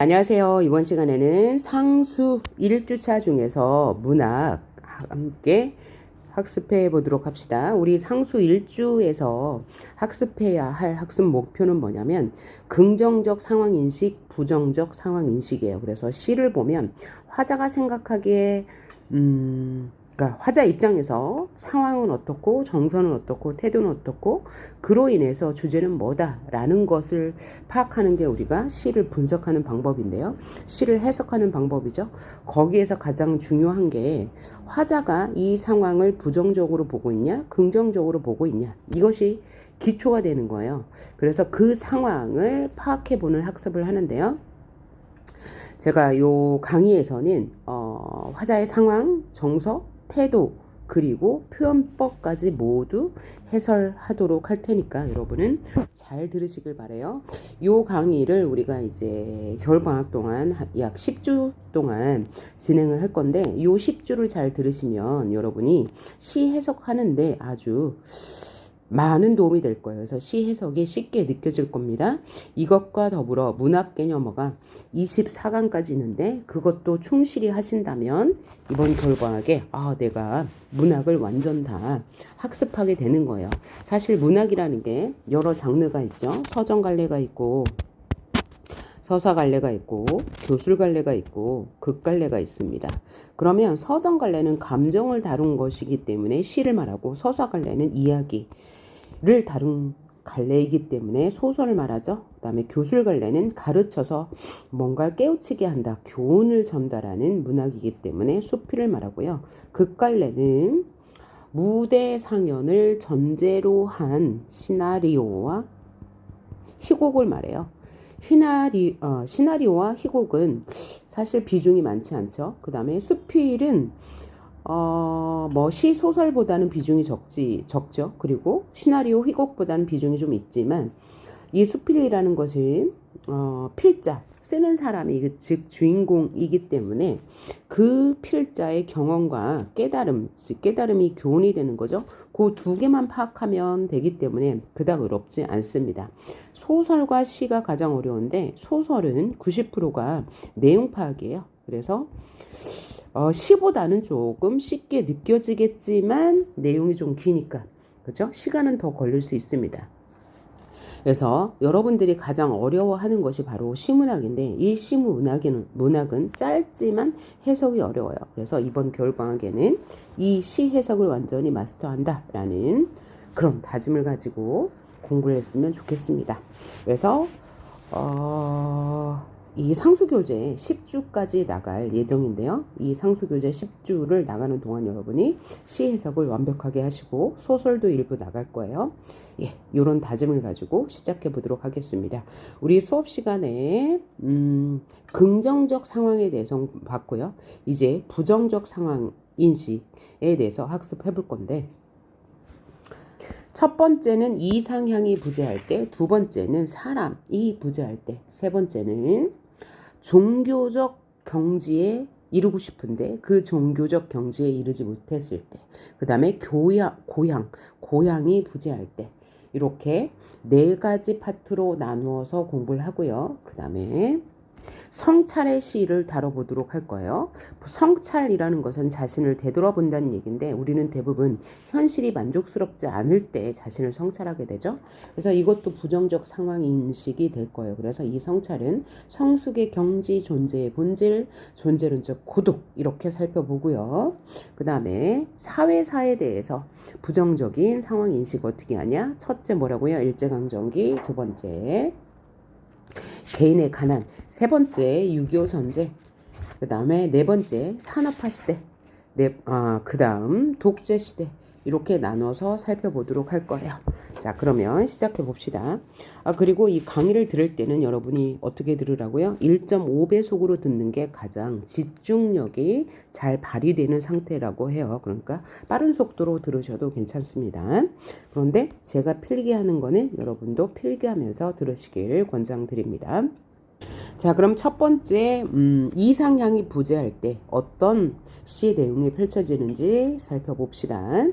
안녕하세요. 이번 시간에는 상수 1주차 중에서 문학 함께 학습해 보도록 합시다. 우리 상수 1주에서 학습해야 할 학습 목표는 뭐냐면 긍정적 상황인식, 부정적 상황인식이에요. 그래서 시를 보면 화자가 생각하기에 그러니까 화자 입장에서 상황은 어떻고 정서는 어떻고 태도는 어떻고 그로 인해서 주제는 뭐다라는 것을 파악하는 게 우리가 시를 분석하는 방법인데요. 시를 해석하는 방법이죠. 거기에서 가장 중요한 게 화자가 이 상황을 부정적으로 보고 있냐 긍정적으로 보고 있냐 이것이 기초가 되는 거예요. 그래서 그 상황을 파악해보는 학습을 하는데요. 제가 요 강의에서는 화자의 상황, 정서, 태도, 그리고 표현법까지 모두 해설하도록 할 테니까 여러분은 잘 들으시길 바래요. 요 강의를 우리가 이제 겨울방학 동안 약 10주 동안 진행을 할 건데 요 10주를 잘 들으시면 여러분이 시 해석하는데 아주 많은 도움이 될 거예요. 그래서 시 해석이 쉽게 느껴질 겁니다. 이것과 더불어 문학 개념어가 24강까지 있는데 그것도 충실히 하신다면 이번 겨울방학에 내가 문학을 완전 다 학습하게 되는 거예요. 사실 문학이라는 게 여러 장르가 있죠. 서정 갈래가 있고 서사 갈래가 있고 교술 갈래가 있고 극 갈래가 있습니다. 그러면 서정 갈래는 감정을 다룬 것이기 때문에 시를 말하고 서사 갈래는 이야기를 다룬 갈래이기 때문에 소설을 말하죠. 그 다음에 교술 갈래는 가르쳐서 뭔가를 깨우치게 한다. 교훈을 전달하는 문학이기 때문에 수필을 말하고요. 극 갈래는 무대 상연을 전제로 한 시나리오와 희곡을 말해요. 시나리오와 희곡은 사실 비중이 많지 않죠. 그 다음에 수필은 시 소설보다는 비중이 적죠. 그리고 시나리오 희곡보다는 비중이 좀 있지만 이 수필이라는 것은 필자 쓰는 사람이 즉 주인공이기 때문에 그 필자의 경험과 깨달음이 교훈이 되는 거죠. 그 두 개만 파악하면 되기 때문에 그닥 어렵지 않습니다. 소설과 시가 가장 어려운데 소설은 90%가 내용 파악이에요. 그래서 시보다는 조금 쉽게 느껴지겠지만 내용이 좀 기니까 그죠? 시간은 더 걸릴 수 있습니다. 그래서 여러분들이 가장 어려워하는 것이 바로 시문학인데 이 문학은 짧지만 해석이 어려워요. 그래서 이번 겨울방학에는 이 시 해석을 완전히 마스터한다라는 그런 다짐을 가지고 공부를 했으면 좋겠습니다. 그래서 이 상수교재 10주까지 나갈 예정인데요. 이 상수교재 10주를 나가는 동안 여러분이 시 해석을 완벽하게 하시고 소설도 일부 나갈 거예요. 이런 다짐을 가지고 시작해 보도록 하겠습니다. 우리 수업 시간에 긍정적 상황에 대해서 봤고요. 이제 부정적 상황 인식에 대해서 학습해 볼 건데 첫 번째는 이상향이 부재할 때, 두 번째는 사람이 부재할 때, 세 번째는 종교적 경지에 이루고 싶은데 그 종교적 경지에 이르지 못했을 때, 그 다음에 고향이 부재할 때 이렇게 네 가지 파트로 나누어서 공부를 하고요. 그 다음에 성찰의 시를 다뤄보도록 할 거예요. 성찰이라는 것은 자신을 되돌아본다는 얘기인데 우리는 대부분 현실이 만족스럽지 않을 때 자신을 성찰하게 되죠. 그래서 이것도 부정적 상황 인식이 될 거예요. 그래서 이 성찰은 성숙의 경지, 존재의 본질, 존재론적 고독 이렇게 살펴보고요. 그 다음에 사회사에 대해서 부정적인 상황 인식 어떻게 하냐? 첫째 뭐라고요? 일제강점기, 두 번째 개인의 가난, 세 번째 6.25 전쟁, 그 다음에 네 번째 산업화 시대, 그 다음 독재 시대 이렇게 나눠서 살펴보도록 할 거예요. 자, 그러면 시작해 봅시다. 그리고 이 강의를 들을 때는 여러분이 어떻게 들으라고요? 1.5배속으로 듣는 게 가장 집중력이 잘 발휘되는 상태라고 해요. 그러니까 빠른 속도로 들으셔도 괜찮습니다. 그런데 제가 필기하는 거는 여러분도 필기하면서 들으시길 권장드립니다. 자, 그럼 첫 번째 이상향이 부재할 때 어떤 시 내용이 펼쳐지는지 살펴봅시다.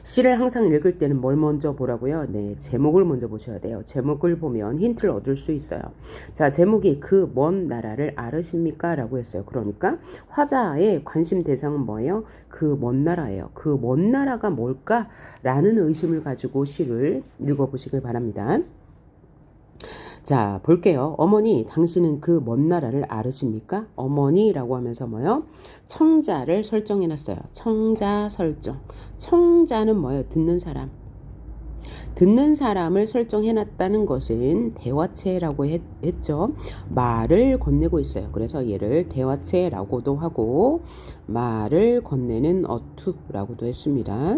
시를 항상 읽을 때는 뭘 먼저 보라고요? 네, 제목을 먼저 보셔야 돼요. 제목을 보면 힌트를 얻을 수 있어요. 자, 제목이 그 먼 나라를 알으십니까? 라고 했어요. 그러니까 화자의 관심 대상은 뭐예요? 그 먼 나라예요. 그 먼 나라가 뭘까? 라는 의심을 가지고 시를 읽어보시길 바랍니다. 자, 볼게요. 어머니, 당신은 그 먼 나라를 알으십니까? 어머니라고 하면서 뭐요? 청자를 설정해놨어요. 청자 설정. 청자는 뭐예요? 듣는 사람. 듣는 사람을 설정해놨다는 것은 대화체라고 했죠. 말을 건네고 있어요. 그래서 얘를 대화체라고도 하고 말을 건네는 어투라고도 했습니다.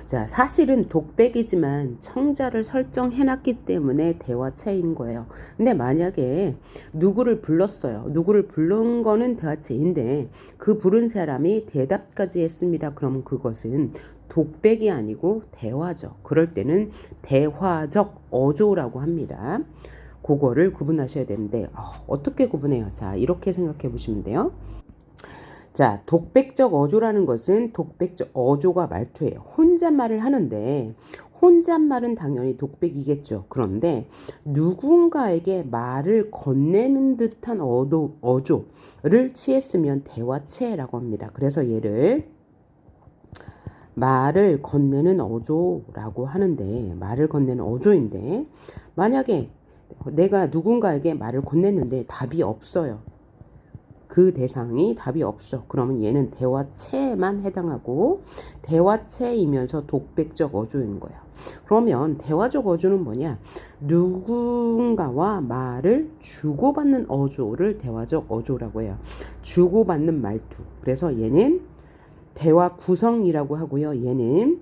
자, 사실은 독백이지만 청자를 설정해놨기 때문에 대화체인 거예요. 근데 만약에 누구를 불렀어요. 누구를 부른 거는 대화체인데 그 부른 사람이 대답까지 했습니다. 그럼 그것은 독백이 아니고 대화죠. 그럴 때는 대화적 어조라고 합니다. 그거를 구분하셔야 되는데 어떻게 구분해요? 자, 이렇게 생각해 보시면 돼요. 자, 독백적 어조라는 것은 독백적 어조가 말투예요. 혼잣말을 하는데 혼잣말은 당연히 독백이겠죠. 그런데 누군가에게 말을 건네는 듯한 어조를 취했으면 대화체라고 합니다. 그래서 얘를 말을 건네는 어조라고 하는데 말을 건네는 어조인데 만약에 내가 누군가에게 말을 건넸는데 답이 없어요. 그 대상이 답이 없어. 그러면 얘는 대화체에만 해당하고 대화체이면서 독백적 어조인 거예요. 그러면 대화적 어조는 뭐냐? 누군가와 말을 주고받는 어조를 대화적 어조라고 해요. 주고받는 말투. 그래서 얘는 대화 구성이라고 하고요. 얘는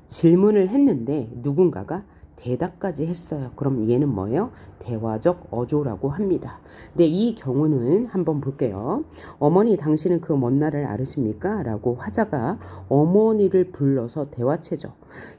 질문을 했는데 누군가가 대답까지 했어요. 그럼 얘는 뭐예요? 대화적 어조라고 합니다. 근데 이 경우는 한번 볼게요. 어머니, 당신은 그 먼 나라를 알으십니까? 라고 화자가 어머니를 불러서 대화체죠.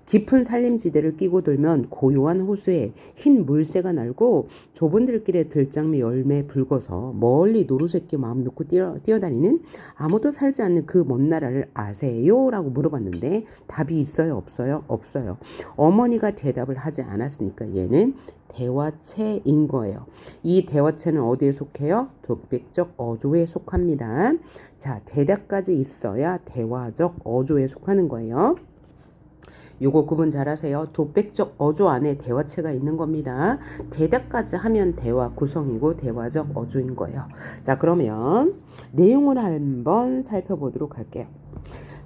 깊은 산림지대를 끼고 돌면 고요한 호수에 흰 물새가 날고 좁은 들길에 들장미 열매 붉어서 멀리 노루새끼 마음 놓고 뛰어다니는 아무도 살지 않는 그 먼 나라를 아세요? 라고 물어봤는데 답이 있어요? 없어요? 없어요. 어머니가 대답을 하지 않았으니까 얘는 대화체인 거예요. 이 대화체는 어디에 속해요? 독백적 어조에 속합니다. 자, 대답까지 있어야 대화적 어조에 속하는 거예요. 요거 구분 잘 하세요. 독백적 어조 안에 대화체가 있는 겁니다. 대답까지 하면 대화 구성이고 대화적 어조인 거예요. 자, 그러면 내용을 한번 살펴보도록 할게요.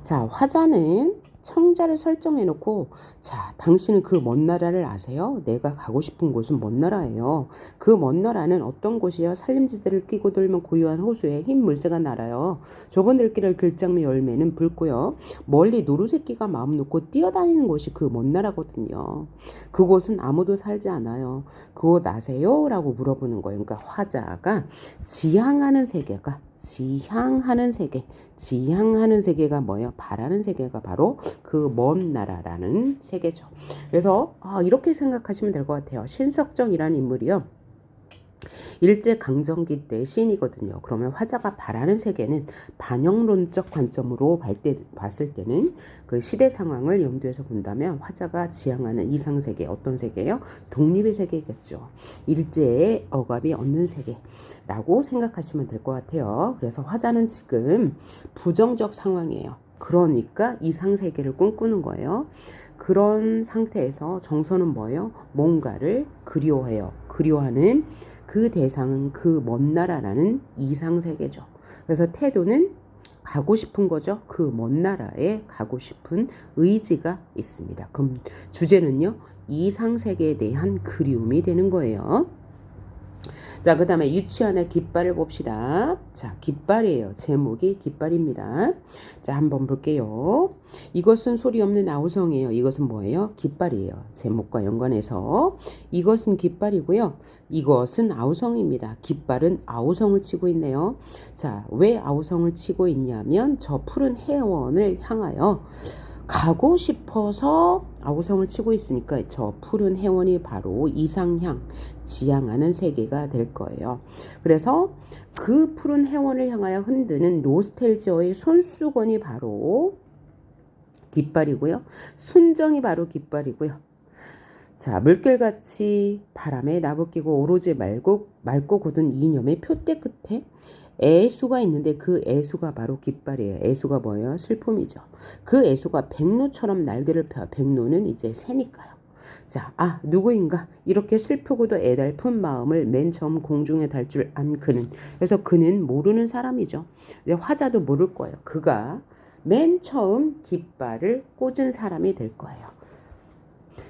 자, 화자는 청자를 설정해 놓고 자, 당신은 그 먼 나라를 아세요? 내가 가고 싶은 곳은 먼 나라예요. 그 먼 나라는 어떤 곳이요? 산림지대를 끼고 돌면 고요한 호수에 흰 물새가 날아요. 좁은 들길을 들장미 열매는 붉고요. 멀리 노루새끼가 마음 놓고 뛰어다니는 곳이 그 먼 나라거든요. 그곳은 아무도 살지 않아요. 그곳 아세요? 라고 물어보는 거예요. 그러니까 화자가 지향하는 세계가 지향하는 세계가 뭐예요? 바라는 세계가 바로 그 먼 나라라는 세계죠. 그래서 이렇게 생각하시면 될 것 같아요. 신석정이라는 인물이요. 일제강점기 때 시인이거든요. 그러면 화자가 바라는 세계는 반영론적 관점으로 봤을 때는 그 시대 상황을 염두에서 본다면 화자가 지향하는 이상세계 어떤 세계예요? 독립의 세계겠죠. 일제의 억압이 없는 세계라고 생각하시면 될 것 같아요. 그래서 화자는 지금 부정적 상황이에요. 그러니까 이상세계를 꿈꾸는 거예요. 그런 상태에서 정서는 뭐예요? 뭔가를 그리워해요. 그리워하는 그 대상은 그 먼 나라라는 이상세계죠. 그래서 태도는 가고 싶은 거죠. 그 먼 나라에 가고 싶은 의지가 있습니다. 그럼 주제는요. 이상세계에 대한 그리움이 되는 거예요. 자, 그 다음에 유치원의 깃발을 봅시다. 자, 깃발이에요. 제목이 깃발입니다. 자, 한번 볼게요. 이것은 소리 없는 아우성이에요. 이것은 뭐예요? 깃발이에요. 제목과 연관해서 이것은 깃발이고요. 이것은 아우성입니다. 깃발은 아우성을 치고 있네요. 자, 왜 아우성을 치고 있냐면 저 푸른 해원을 향하여 가고 싶어서 아우성을 치고 있으니까 저 푸른 해원이 바로 이상향, 지향하는 세계가 될 거예요. 그래서 그 푸른 해원을 향하여 흔드는 노스텔지어의 손수건이 바로 깃발이고요. 순정이 바로 깃발이고요. 자, 물결같이 바람에 나부끼고 오로지 맑고 곧은 이념의 표대 끝에 애수가 있는데 그 애수가 바로 깃발이에요. 애수가 뭐예요? 슬픔이죠. 그 애수가 백로처럼 날개를 펴. 백로는 이제 새니까요. 자, 누구인가? 이렇게 슬프고도 애달픈 마음을 맨 처음 공중에 달 줄 안 그는. 그래서 그는 모르는 사람이죠. 화자도 모를 거예요. 그가 맨 처음 깃발을 꽂은 사람이 될 거예요.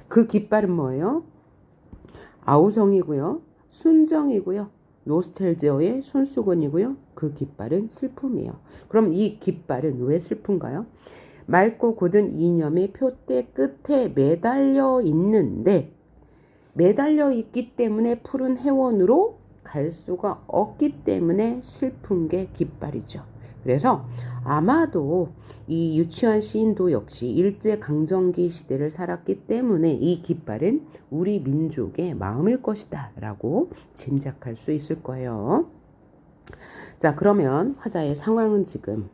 그 깃발은 뭐예요? 아우성이고요. 순정이고요. 노스텔지어의 손수건이고요. 그 깃발은 슬픔이에요. 그럼 이 깃발은 왜 슬픈가요? 맑고 곧은 이념의 표대 끝에 매달려 있는데 매달려 있기 때문에 푸른 해원으로 갈 수가 없기 때문에 슬픈 게 깃발이죠. 그래서 아마도 이 유치원 시인도 역시 일제강점기 시대를 살았기 때문에 이 깃발은 우리 민족의 마음일 것이다 라고 짐작할 수 있을 거예요. 자, 그러면 화자의 상황은 지금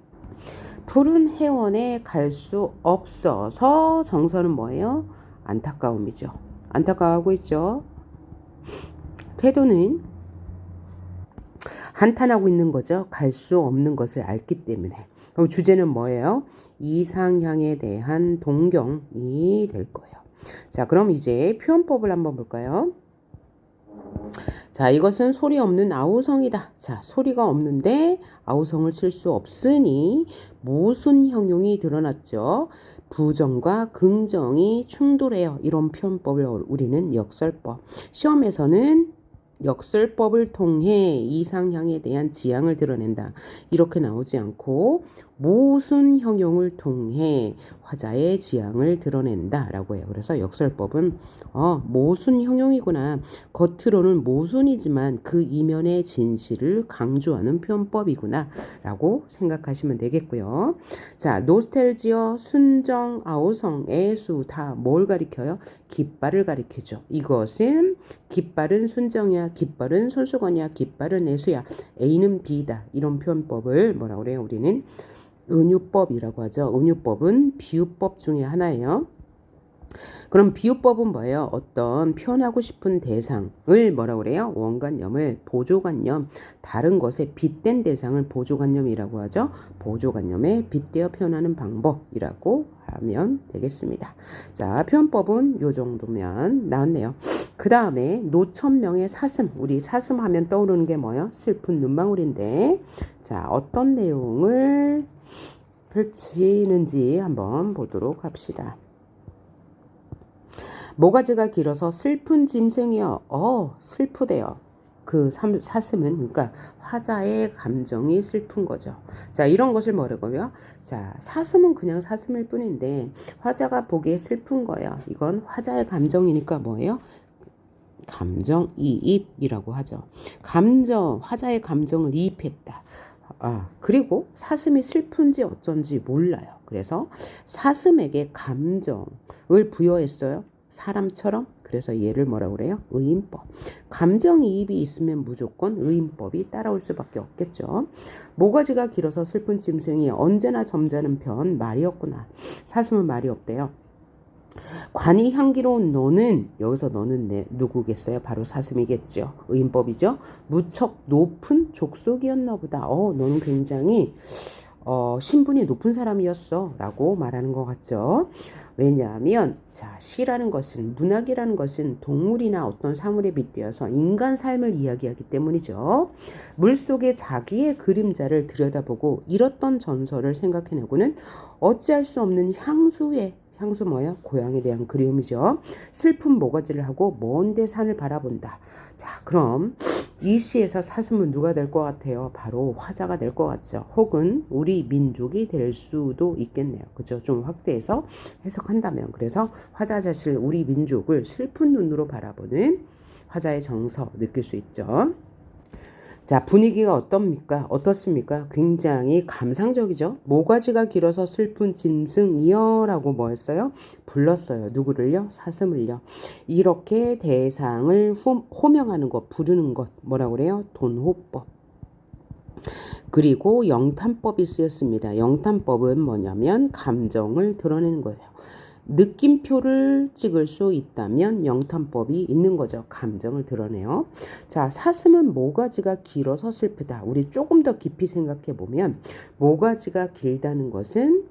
푸른 해원에 갈 수 없어서 정서는 뭐예요? 안타까움이죠. 안타까워하고 있죠. 태도는 한탄하고 있는 거죠. 갈 수 없는 것을 알기 때문에. 그럼 주제는 뭐예요? 이상향에 대한 동경이 될 거예요. 자, 그럼 이제 표현법을 한번 볼까요? 자, 이것은 소리 없는 아우성이다. 자, 소리가 없는데 아우성을 칠 수 없으니 모순 형용이 드러났죠. 부정과 긍정이 충돌해요. 이런 표현법을 우리는 역설법. 시험에서는 역설법을 통해 이상향에 대한 지향을 드러낸다. 이렇게 나오지 않고 모순 형용을 통해 화자의 지향을 드러낸다 라고 해요. 그래서 역설법은 모순 형용이구나. 겉으로는 모순이지만 그 이면의 진실을 강조하는 표현법이구나 라고 생각하시면 되겠고요. 자, 노스텔지어, 순정, 아우성, 애수 다 뭘 가리켜요? 깃발을 가리키죠. 이것은 깃발은 순정이야, 깃발은 손수건이야, 깃발은 애수야, A는 B다. 이런 표현법을 뭐라고 그래요? 우리는 은유법이라고 하죠. 은유법은 비유법 중에 하나예요. 그럼 비유법은 뭐예요? 어떤 표현하고 싶은 대상을 뭐라고 그래요? 원관념을 보조관념, 다른 것에 빗댄 대상을 보조관념이라고 하죠. 보조관념에 빗대어 표현하는 방법이라고 하면 되겠습니다. 자, 표현법은 요 정도면 나왔네요. 그 다음에 노천명의 사슴. 우리 사슴 하면 떠오르는 게 뭐예요? 슬픈 눈망울인데, 자, 어떤 내용을 펼치는지 한번 보도록 합시다. 모가지가 길어서 슬픈 짐승이여. 슬프대요. 그 사슴은 그러니까 화자의 감정이 슬픈 거죠. 자, 이런 것을 뭐라고요? 자, 사슴은 그냥 사슴일 뿐인데 화자가 보기에 슬픈 거예요. 이건 화자의 감정이니까 뭐예요? 감정이입이라고 하죠. 화자의 감정을 이입했다. 그리고 사슴이 슬픈지 어쩐지 몰라요. 그래서 사슴에게 감정을 부여했어요. 사람처럼. 그래서 얘를 뭐라고 그래요? 의인법. 감정이입이 있으면 무조건 의인법이 따라올 수밖에 없겠죠. 모가지가 길어서 슬픈 짐승이 언제나 점잖은 편 말이었구나. 사슴은 말이 없대요. 관이 향기로운 너는, 여기서 너는 누구겠어요? 바로 사슴이겠죠. 의인법이죠. 무척 높은 족속이었나 보다. 너는 굉장히 신분이 높은 사람이었어 라고 말하는 것 같죠. 왜냐하면 자, 시라는 것은, 문학이라는 것은 동물이나 어떤 사물에 빗대어서 인간 삶을 이야기하기 때문이죠. 물속에 자기의 그림자를 들여다보고 잃었던 전설을 생각해내고는 어찌할 수 없는 향수 뭐야? 고향에 대한 그리움이죠. 슬픈 모가지를 하고 먼데 산을 바라본다. 자, 그럼 이 시에서 사슴은 누가 될 것 같아요? 바로 화자가 될 것 같죠. 혹은 우리 민족이 될 수도 있겠네요. 그죠? 좀 확대해서 해석한다면. 그래서 화자 자신을, 우리 민족을 슬픈 눈으로 바라보는 화자의 정서 느낄 수 있죠. 자, 분위기가 어떻습니까? 굉장히 감상적이죠. 모가지가 길어서 슬픈 짐승이여 라고 뭐 했어요? 불렀어요. 누구를요? 사슴을요. 이렇게 대상을 호명하는 것, 부르는 것 뭐라고 그래요? 돈호법. 그리고 영탄법이 쓰였습니다. 영탄법은 뭐냐면 감정을 드러내는 거예요. 느낌표를 찍을 수 있다면 영탄법이 있는 거죠. 감정을 드러내요. 자, 사슴은 모가지가 길어서 슬프다. 우리 조금 더 깊이 생각해 보면 모가지가 길다는 것은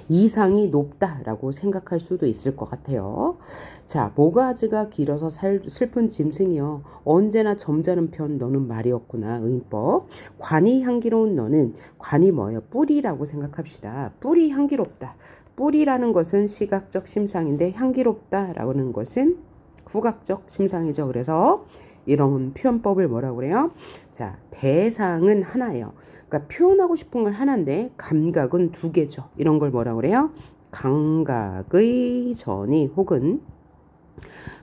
이상이 높다라고 생각할 수도 있을 것 같아요. 자, 모가지가 길어서 슬픈 짐승이여 언제나 점잖은 편 너는 말이 없구나. 의인법. 관이 향기로운 너는 관이 뭐예요? 뿌리라고 생각합시다. 뿌리 향기롭다. 뿌리라는 것은 시각적 심상인데 향기롭다라는 것은 후각적 심상이죠. 그래서 이런 표현법을 뭐라고 그래요? 자, 대상은 하나예요. 그러니까 표현하고 싶은 건 하나인데 감각은 두 개죠. 이런 걸 뭐라고 그래요? 감각의 전이 혹은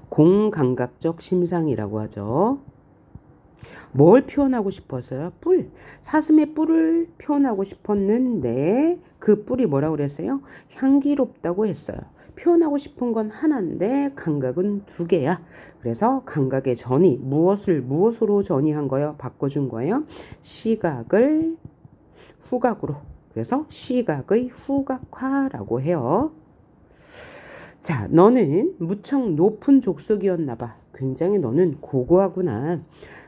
공감각적 심상이라고 하죠. 뭘 표현하고 싶었어요? 뿔. 사슴의 뿔을 표현하고 싶었는데 그 뿔이 뭐라고 그랬어요? 향기롭다고 했어요. 표현하고 싶은 건 하나인데 감각은 두 개야. 그래서 감각의 전이 무엇으로 전이한 거예요? 바꿔준 거예요. 시각을 후각으로. 그래서 시각의 후각화라고 해요. 자, 너는 무척 높은 족속이었나 봐. 굉장히 너는 고고하구나.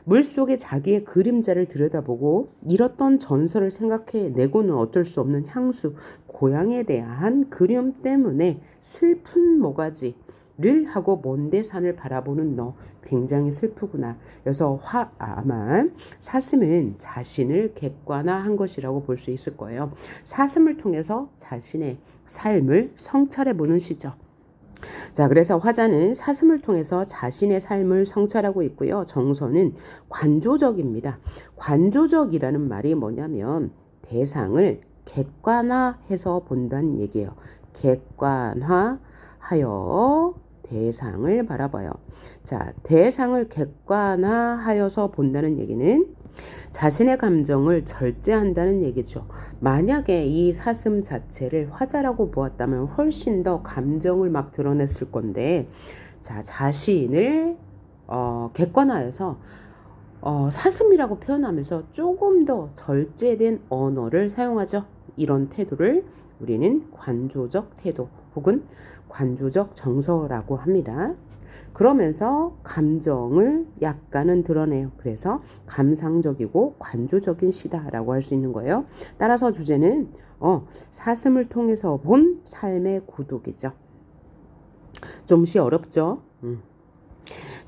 물속에 자기의 그림자를 들여다보고 잃었던 전설을 생각해 내고는 어쩔 수 없는 향수, 고향에 대한 그리움 때문에 슬픈 모가지를 하고 먼데 산을 바라보는 너 굉장히 슬프구나. 그래서 아마 사슴은 자신을 객관화한 것이라고 볼 수 있을 거예요. 사슴을 통해서 자신의 삶을 성찰해보는 시죠. 자, 그래서 화자는 사슴을 통해서 자신의 삶을 성찰하고 있고요. 정서는 관조적입니다. 관조적이라는 말이 뭐냐면 대상을 객관화해서 본다는 얘기예요. 객관화하여 대상을 바라봐요. 자, 대상을 객관화하여서 본다는 얘기는 자신의 감정을 절제한다는 얘기죠. 만약에 이 사슴 자체를 화자라고 보았다면 훨씬 더 감정을 막 드러냈을 건데, 자, 자신을 객관화해서 사슴이라고 표현하면서 조금 더 절제된 언어를 사용하죠. 이런 태도를 우리는 관조적 태도 혹은 관조적 정서라고 합니다. 그러면서 감정을 약간은 드러내요. 그래서 감상적이고 관조적인 시다라고 할 수 있는 거예요. 따라서 주제는 사슴을 통해서 본 삶의 고독이죠. 좀씩 어렵죠?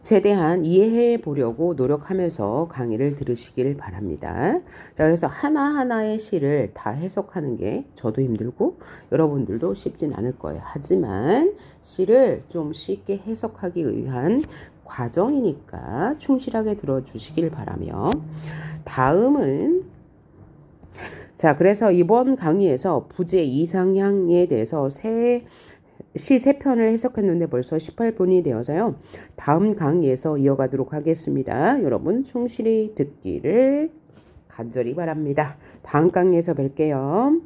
최대한 이해해 보려고 노력하면서 강의를 들으시길 바랍니다. 자, 그래서 하나하나의 시를 다 해석하는 게 저도 힘들고 여러분들도 쉽진 않을 거예요. 하지만 시를 좀 쉽게 해석하기 위한 과정이니까 충실하게 들어주시길 바라며 다음은 자, 그래서 이번 강의에서 부재 이상향에 대해서 시 3편을 해석했는데 벌써 18분이 되어서요. 다음 강의에서 이어가도록 하겠습니다. 여러분 충실히 듣기를 간절히 바랍니다. 다음 강의에서 뵐게요.